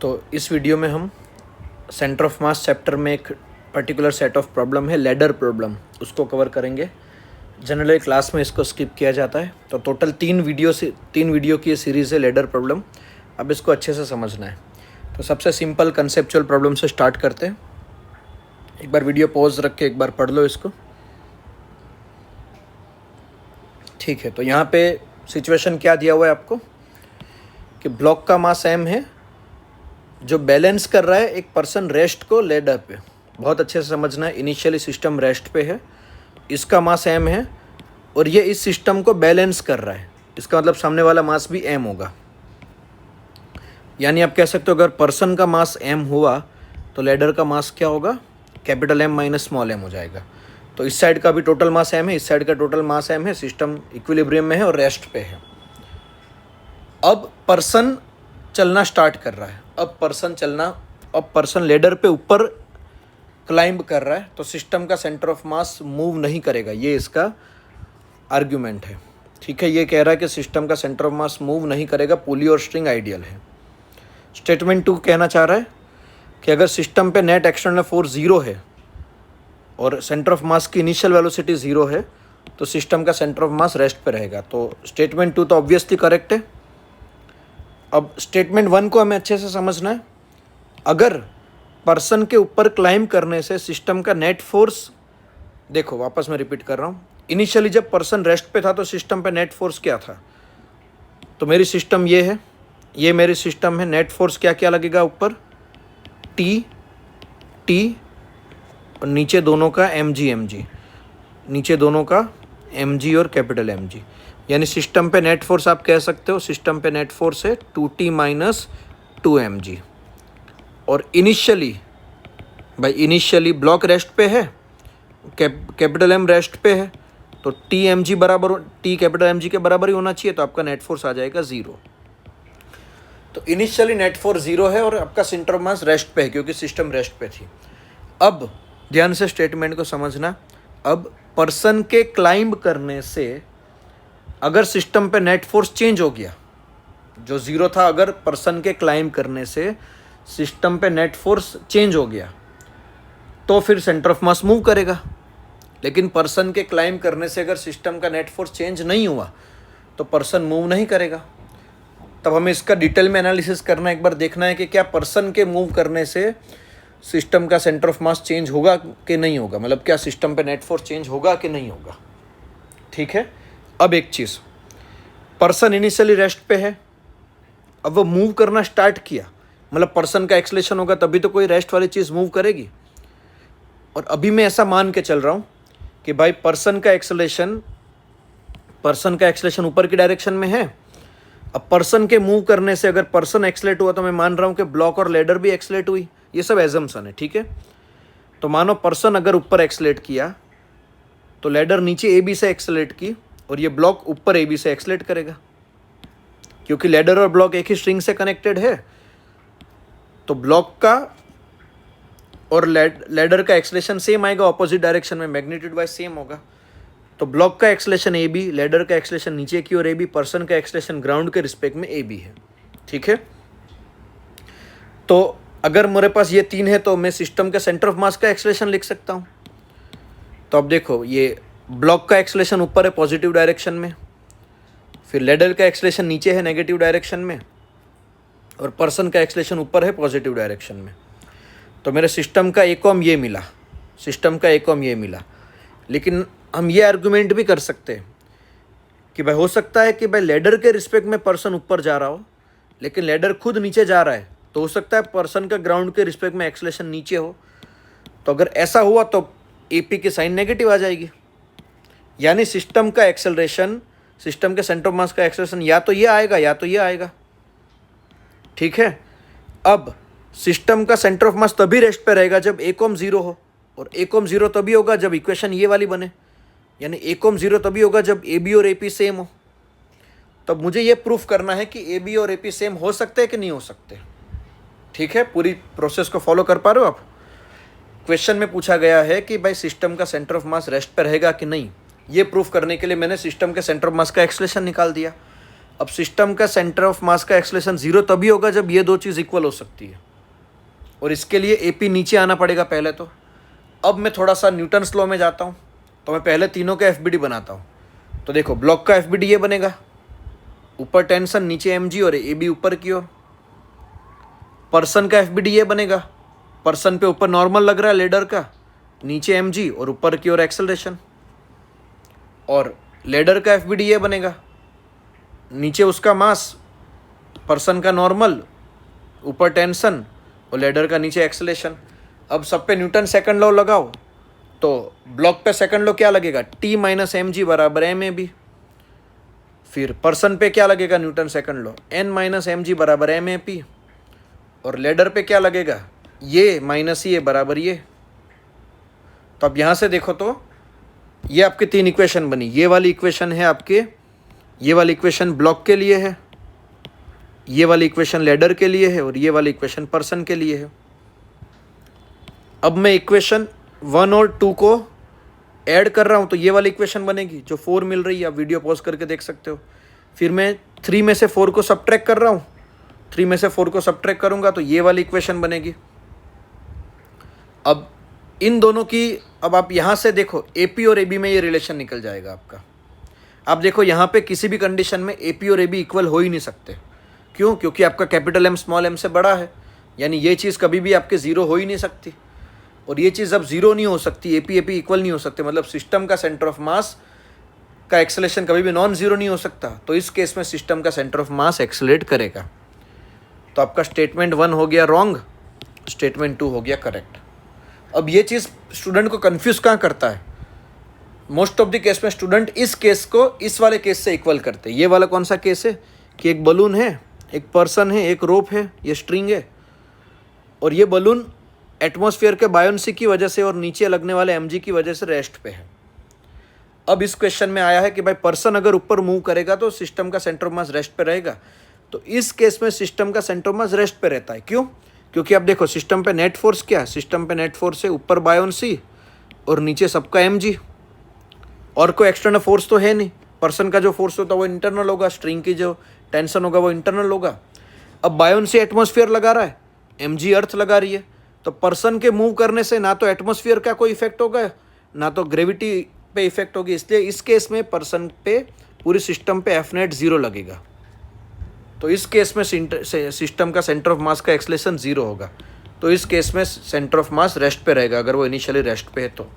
तो इस वीडियो में हम सेंटर ऑफ मास चैप्टर में एक पर्टिकुलर सेट ऑफ प्रॉब्लम है लैडर प्रॉब्लम, उसको कवर करेंगे। जनरली क्लास में इसको स्किप किया जाता है। तो टोटल तीन वीडियो की ये सीरीज़ है लैडर प्रॉब्लम। अब इसको अच्छे से समझना है। तो सबसे सिंपल कंसेप्चुअल प्रॉब्लम से स्टार्ट करते हैं। एक बार वीडियो पॉज रख के एक बार पढ़ लो इसको, ठीक है। तो यहाँ पे सिचुएशन क्या दिया हुआ है आपको कि ब्लॉक का मास m है जो बैलेंस कर रहा है एक पर्सन रेस्ट को लेडर पे। बहुत अच्छे से समझना है। इनिशियली सिस्टम रेस्ट पे है, इसका मास m है और ये इस सिस्टम को बैलेंस कर रहा है। इसका मतलब सामने वाला मास भी m होगा। यानी आप कह सकते हो अगर पर्सन का मास m हुआ तो लेडर का मास क्या होगा, capital M minus small m हो जाएगा। तो इस साइड का भी टोटल मास m है, इस साइड का टोटल मास m है, सिस्टम इक्विलिब्रियम में है और रेस्ट पे है। अब पर्सन चलना स्टार्ट कर रहा है। अब पर्सन लेडर पे ऊपर क्लाइंब कर रहा है, तो सिस्टम का सेंटर ऑफ मास मूव नहीं करेगा। ये इसका आर्ग्यूमेंट है, ठीक है। ये कह रहा है कि सिस्टम का सेंटर ऑफ मास मूव नहीं करेगा, पुली और स्ट्रिंग आइडियल है। स्टेटमेंट 2 कहना चाह रहा है कि अगर सिस्टम पे नेट एक्सटर्नल फोर्स 0 है और सेंटर ऑफ मास की इनिशियल वेलोसिटी 0 है तो सिस्टम का सेंटर ऑफ मास रेस्ट पे रहेगा। तो स्टेटमेंट 2 तो ऑब्वियसली करेक्ट है। अब स्टेटमेंट 1 को हमें अच्छे से समझना है। अगर पर्सन के ऊपर क्लाइंब करने से सिस्टम का नेट फोर्स, देखो वापस मैं रिपीट कर रहा हूँ, इनिशियली जब पर्सन रेस्ट पे था तो सिस्टम पे नेट फोर्स क्या था। तो मेरी सिस्टम ये है, ये मेरी सिस्टम है। नेट फोर्स क्या क्या लगेगा, ऊपर टी और नीचे दोनों का mg, नीचे दोनों का mg और कैपिटल mg। यानी सिस्टम पे नेट फोर्स आप कह सकते हो, सिस्टम पे नेट फोर्स है 2t माइनस 2mg। और इनिशियली ब्लॉक रेस्ट पे है, कैपिटल M रेस्ट पे है, तो t बराबर t कैपिटल mg के बराबर ही होना चाहिए। तो आपका नेट फोर्स आ जाएगा 0। तो इनिशियली नेट फोर्स 0 है और आपका सेंटर ऑफ मास रेस्ट पे है क्योंकि सिस्टम रेस्ट पे थी। अब ध्यान से स्टेटमेंट को समझना। अब पर्सन के क्लाइंब करने से अगर सिस्टम पे नेट फोर्स चेंज हो गया, जो 0 था, अगर पर्सन के क्लाइंब करने से सिस्टम पे नेट फोर्स चेंज हो गया तो फिर सेंटर ऑफ मास मूव करेगा। लेकिन पर्सन के क्लाइंब करने से अगर सिस्टम का नेट फोर्स चेंज नहीं हुआ तो पर्सन मूव नहीं करेगा। तब हमें इसका डिटेल में एनालिसिस करना है। एक बार देखना है कि क्या पर्सन के मूव करने से सिस्टम का सेंटर ऑफ मास चेंज होगा कि नहीं होगा, मतलब क्या सिस्टम पे नेट फोर्स चेंज होगा कि नहीं होगा, ठीक है। अब एक चीज़, पर्सन इनिशियली रेस्ट पे है, अब वो मूव करना स्टार्ट किया, मतलब पर्सन का एक्सेलेरेशन होगा तभी तो कोई रेस्ट वाली चीज़ मूव करेगी। और अभी मैं ऐसा मान के चल रहा हूँ कि भाई पर्सन का एक्सेलेरेशन ऊपर की डायरेक्शन में है। अब पर्सन के मूव करने से अगर पर्सन एक्सलेट हुआ तो मैं मान रहा हूँ कि ब्लॉक और लेडर भी एक्सलेट हुई। ये सब एजम्पशन है, ठीक है। तो मानो पर्सन अगर ऊपर एक्सलेट किया तो लेडर नीचे ए बी से एक्सलेट की और ये ब्लॉक ऊपर ए बी से एक्सलेट करेगा क्योंकि लेडर और ब्लॉक एक ही स्ट्रिंग से कनेक्टेड है। तो ब्लॉक का और लेडर का एक्सलेशन सेम आएगा, ऑपोजिट डायरेक्शन में, मैग्नीट्यूड वाइज सेम होगा। तो ब्लॉक का एक्सलेशन ए बी, लेडर का एक्सलेशन नीचे की ओर ए बी, पर्सन का एक्सलेशन ग्राउंड के रिस्पेक्ट में ए बी है, ठीक है। तो अगर मेरे पास ये 3 है तो मैं सिस्टम के सेंटर ऑफ मास का एक्सलेशन लिख सकता हूँ। तो अब देखो, ये ब्लॉक का एक्सलेशन ऊपर है पॉजिटिव डायरेक्शन में, फिर लेडर का एक्सलेशन नीचे है नेगेटिव डायरेक्शन में, और पर्सन का एक्सलेशन ऊपर है पॉजिटिव डायरेक्शन में। तो मेरे सिस्टम का एकॉम ये मिला। लेकिन हम ये आर्गुमेंट भी कर सकते हैं कि भाई हो सकता है कि भाई लेडर के रिस्पेक्ट में पर्सन ऊपर जा रहा हो लेकिन लेडर खुद नीचे जा रहा है, तो हो सकता है पर्सन का ग्राउंड के रिस्पेक्ट में एक्सेलेरेशन नीचे हो। तो अगर ऐसा हुआ तो AP की साइन नेगेटिव आ जाएगी। यानी सिस्टम का एक्सेलरेशन, सिस्टम के सेंटर ऑफ मास का एक्सेलरेशन या तो ये आएगा या तो ये आएगा, ठीक है। अब सिस्टम का सेंटर ऑफ मास तभी रेस्ट पे रहेगा जब एकॉम 0 हो, और एकॉम 0 तभी होगा जब इक्वेशन ये वाली बने, यानी एकॉम 0 तभी होगा जब AB और AP सेम हो। तब मुझे ये प्रूफ करना है कि AB और AP सेम हो सकते हैं कि नहीं हो सकते, ठीक है। पूरी प्रोसेस को फॉलो कर पा रहे हो आप। क्वेश्चन में पूछा गया है कि भाई सिस्टम का सेंटर ऑफ मास रेस्ट पे रहेगा कि नहीं। ये प्रूफ करने के लिए मैंने सिस्टम के सेंटर ऑफ मास का एक्सलेशन निकाल दिया। अब सिस्टम का सेंटर ऑफ मास का एक्सेलरेशन 0 तभी होगा जब ये दो चीज़ इक्वल हो सकती है, और इसके लिए AP नीचे आना पड़ेगा पहले तो। अब मैं थोड़ा सा न्यूटन्स लॉ में जाता हूँ, तो मैं पहले तीनों का FBD बनाता हूँ। तो देखो ब्लॉक का FBD ये बनेगा, ऊपर टेंशन नीचे mg और AB ऊपर की ओर। पर्सन का FBD ये बनेगा, पर्सन पे ऊपर नॉर्मल लग रहा है लेडर का, नीचे mg और ऊपर की ओर एक्सेलरेशन। और लेडर का FBD ये बनेगा, नीचे उसका मास, पर्सन का नॉर्मल, ऊपर टेंशन और लेडर का नीचे एक्सेलरेशन। अब सब पे न्यूटन सेकंड लॉ लगाओ, तो ब्लॉक पे सेकंड लॉ क्या लगेगा, T माइनस mg बराबर MAB। फिर पर्सन पे क्या लगेगा Newton second law, N minus mg बराबर MAP। और लेडर पे क्या लगेगा, ये माइनस ये बराबर ये। तो अब यहाँ से देखो तो ये आपके तीन इक्वेशन बनी। ये वाली इक्वेशन है आपके, ये वाली इक्वेशन ब्लॉक के लिए है, ये वाली इक्वेशन लेडर के लिए है, और ये वाली इक्वेशन पर्सन के लिए है। अब मैं इक्वेशन 1 और 2 को ऐड कर रहा हूँ, तो ये वाली इक्वेशन बनेगी जो 4 मिल रही है। आप वीडियो पॉज करके देख सकते हो। फिर मैं 3 में से 4 को सबट्रैक्ट कर रहा हूँ, 3 में से 4 को सबट्रैक्ट करूँगा तो ये वाली इक्वेशन बनेगी। अब इन दोनों की, अब आप यहाँ से देखो AP और AB में ये रिलेशन निकल जाएगा आपका। आप देखो यहाँ पे किसी भी कंडीशन में AP और AB इक्वल हो ही नहीं सकते। क्यों? क्योंकि आपका कैपिटल M स्मॉल m से बड़ा है, यानी ये चीज़ कभी भी आपके ज़ीरो हो ही नहीं सकती। और ये चीज़ अब ज़ीरो नहीं हो सकती, AP इक्वल नहीं हो सकते, मतलब सिस्टम का सेंटर ऑफ मास का एक्सेलेरेशन कभी भी नॉन ज़ीरो नहीं हो सकता। तो इस केस में सिस्टम का सेंटर ऑफ मास एक्सेलरेट करेगा। तो आपका स्टेटमेंट 1 हो गया रॉन्ग, स्टेटमेंट 2 हो गया करेक्ट। अब ये चीज़ स्टूडेंट को कंफ्यूज कहाँ करता है, मोस्ट ऑफ द केस में स्टूडेंट इस केस को इस वाले केस से इक्वल करते हैं। ये वाला कौन सा केस है कि एक बलून है, एक पर्सन है, एक रोप है, ये स्ट्रिंग है, और ये बलून एटमॉस्फेयर के बायोन्सी की वजह से और नीचे लगने वाले mg की वजह से रेस्ट पे है। अब इस क्वेश्चन में आया है कि भाई पर्सन अगर ऊपर मूव करेगा तो सिस्टम का सेंटर ऑफ मास रेस्ट पे रहेगा। तो इस केस में सिस्टम का सेंटर ऑफ मास रेस्ट पे रहता है। क्यों? क्योंकि आप देखो सिस्टम पे नेट फोर्स क्या है, सिस्टम पे नेट फोर्स है ऊपर बायोन्सी और नीचे सबका mg, और कोई एक्सटर्नल फोर्स तो है नहीं। पर्सन का जो फोर्स होता है वो इंटरनल होगा, स्ट्रिंग की जो टेंशन होगा वो इंटरनल होगा। अब बायोन्सी एटमॉस्फेयर लगा रहा है, mg अर्थ लगा रही है, तो पर्सन के मूव करने से ना तो एटमॉस्फेयर का कोई इफेक्ट होगा ना तो ग्रेविटी पे इफेक्ट होगी। इसलिए इस केस में पर्सन पे पूरी सिस्टम पे F नेट 0 लगेगा। तो इस केस में सिस्टम का सेंटर ऑफ मास का एक्सेलरेशन 0 होगा। तो इस केस में सेंटर ऑफ मास रेस्ट पे रहेगा अगर वो इनिशियली रेस्ट पे है तो।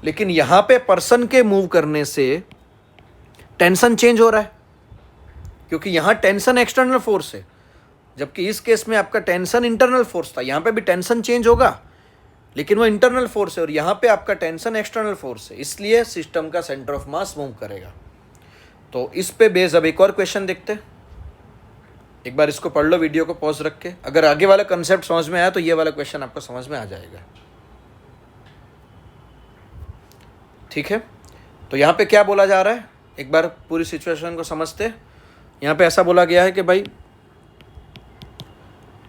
लेकिन यहाँ पे पर्सन के मूव करने से टेंशन चेंज हो रहा है, क्योंकि यहाँ टेंशन एक्सटर्नल फोर्स है, जबकि इस केस में आपका टेंशन इंटरनल फोर्स था। यहाँ पे भी टेंशन चेंज होगा लेकिन वो इंटरनल फोर्स है, और यहाँ पे आपका टेंशन एक्सटर्नल फोर्स है, इसलिए सिस्टम का सेंटर ऑफ मास मूव करेगा। तो इस पे बेस अब एक और क्वेश्चन देखते हैं। एक बार इसको पढ़ लो वीडियो को पॉज रख के। अगर आगे वाला कंसेप्ट समझ में आया तो ये वाला क्वेश्चन आपको समझ में आ जाएगा। ठीक है, तो यहाँ पे क्या बोला जा रहा है, एक बार पूरी सिचुएशन को समझते हैं। यहाँ पे ऐसा बोला गया है कि भाई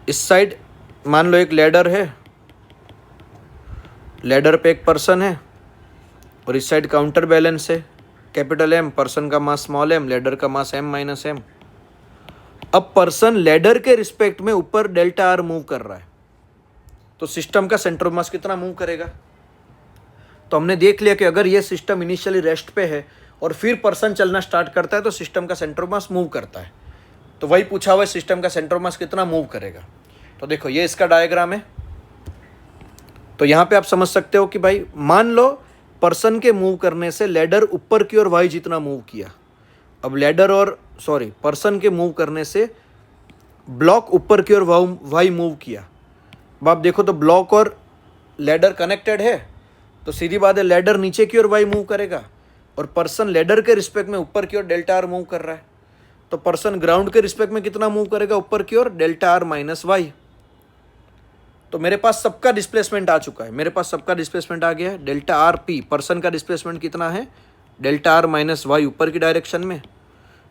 इस साइड मान लो एक लैडर है, लैडर पे एक पर्सन है, और इस साइड काउंटर बैलेंस है, कैपिटल M, पर्सन का मास स्मॉल m, लैडर का मास m माइनस m। अब पर्सन लैडर के रिस्पेक्ट में ऊपर डेल्टा R मूव कर रहा है, तो सिस्टम का सेंटर ऑफ मास कितना मूव करेगा। तो हमने देख लिया कि अगर ये सिस्टम इनिशियली रेस्ट पे है और फिर पर्सन चलना स्टार्ट करता है तो सिस्टम का सेंटर ऑफ मास मूव करता है। तो वही पूछा हुआ है सिस्टम का सेंटर ऑफ मास कितना मूव करेगा। तो देखो ये इसका डायग्राम है। तो यहाँ पे आप समझ सकते हो कि भाई मान लो पर्सन के मूव करने से लैडर ऊपर की ओर y जितना मूव किया। अब लैडर और पर्सन के मूव करने से ब्लॉक ऊपर की ओर y मूव किया। अब आप देखो तो ब्लॉक और लैडर कनेक्टेड है, तो सीधी बात है लैडर नीचे की ओर y मूव करेगा, और पर्सन लैडर के रिस्पेक्ट में ऊपर की ओर डेल्टा R मूव कर रहा है। तो पर्सन ग्राउंड के रिस्पेक्ट में कितना मूव करेगा ऊपर की ओर, डेल्टा R माइनस वाई। तो मेरे पास सबका डिस्प्लेसमेंट आ चुका है, मेरे पास सबका डिस्प्लेसमेंट आ गया है। डेल्टा आर पी, पर्सन का डिस्प्लेसमेंट कितना है, डेल्टा आर माइनस वाई ऊपर की डायरेक्शन में।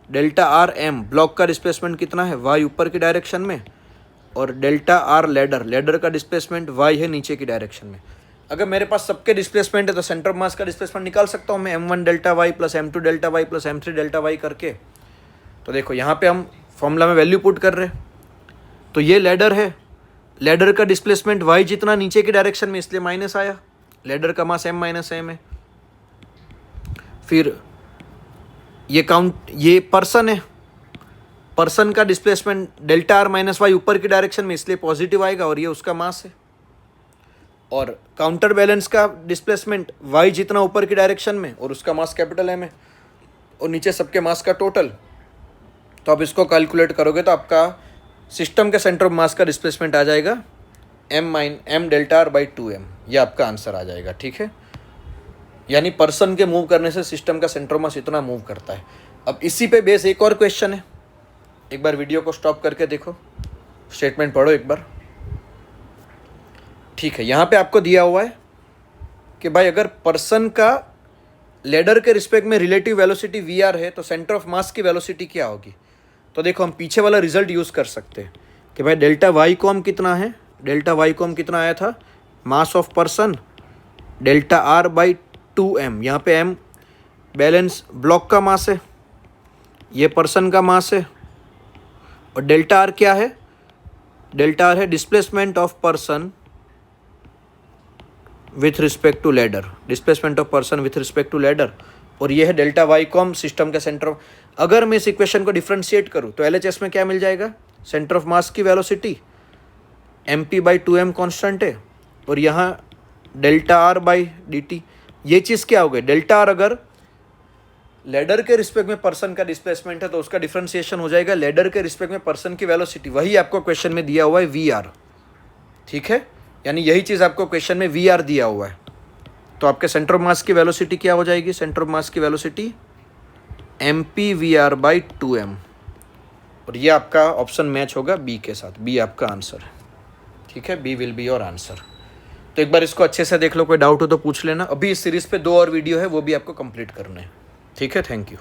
डेल्टा आर एम, ब्लॉक का डिस्प्लेसमेंट कितना है, वाई ऊपर की डायरेक्शन में। और डेल्टा आर लैडर, लैडर का डिस्प्लेसमेंट वाई है नीचे की डायरेक्शन में। अगर मेरे पास सबके डिस्प्लेसमेंट है तो सेंटर ऑफ मास का डिस्प्लेसमेंट निकाल सकता हूँ मैं, m1 delta y plus m2 delta y plus m3 delta y करके। तो देखो यहाँ पे हम फॉर्मूला में वैल्यू पुट कर रहे हैं, तो ये लैडर है, लैडर का डिस्प्लेसमेंट y जितना नीचे की डायरेक्शन में, इसलिए माइनस आया, लैडर का मास m माइनस m है। फिर ये पर्सन है, पर्सन का displacement delta r minus y ऊपर की डायरेक्शन में, इसलिए पॉजिटिव आएगा, और ये उसका मास है। और काउंटर बैलेंस का डिस्प्लेसमेंट y जितना ऊपर की डायरेक्शन में, और उसका मास कैपिटल M है, और नीचे सबके मास का टोटल। तो आप इसको कैलकुलेट करोगे तो आपका सिस्टम के सेंटर ऑफ मास का डिस्प्लेसमेंट आ जाएगा m delta r by 2m, ये आपका आंसर आ जाएगा। ठीक है, यानी पर्सन के मूव करने से सिस्टम का सेंटर ऑफ मास इतना मूव करता है। अब इसी पे बेस एक और क्वेश्चन है, एक बार वीडियो को स्टॉप करके देखो, स्टेटमेंट पढ़ो एक बार। ठीक है, यहाँ पे आपको दिया हुआ है कि भाई अगर पर्सन का लेडर के रिस्पेक्ट में रिलेटिव वेलोसिटी वी है तो सेंटर ऑफ मास की वेलोसिटी क्या होगी। तो देखो हम पीछे वाला रिजल्ट यूज़ कर सकते हैं कि भाई डेल्टा वाई को हम कितना है, डेल्टा वाई को हम कितना आया था, mass of person delta r by 2m, यहाँ पे m बैलेंस ब्लॉक का मास है, ये पर्सन का मास है, और डेल्टा r क्या है, डेल्टा r है displacement of person with respect to ladder, displacement of person with respect to ladder, और ये है डेल्टा वाई को हम सिस्टम के सेंटर ऑफ। अगर मैं इस इक्वेशन को डिफ्रेंशिएट करूँ तो LHS में क्या मिल जाएगा, सेंटर ऑफ मास की velocity mp by 2m constant है, और यहाँ डेल्टा r बाई dt। ये चीज़ क्या हो गई, डेल्टा r अगर लैडर के रिस्पेक्ट में पर्सन का डिस्प्लेसमेंट है तो उसका डिफ्रेंशिएशन हो जाएगा लैडर के रिस्पेक्ट में पर्सन की वेलोसिटी, वही आपको क्वेश्चन में दिया हुआ है VR। ठीक है, यानी यही चीज़ आपको क्वेश्चन में VR दिया हुआ है। तो आपके सेंटर ऑफ मास की वेलोसिटी क्या हो जाएगी, सेंटर ऑफ मास की velocity mp VR by 2m, और ये आपका ऑप्शन मैच होगा बी के साथ, बी आपका आंसर है। ठीक है, B will be your answer. तो एक बार इसको अच्छे से देख लो, कोई डाउट हो तो पूछ लेना। अभी इस सीरीज़ पे 2 और वीडियो है, वो भी आपको कंप्लीट करने हैं। ठीक है, थैंक यू।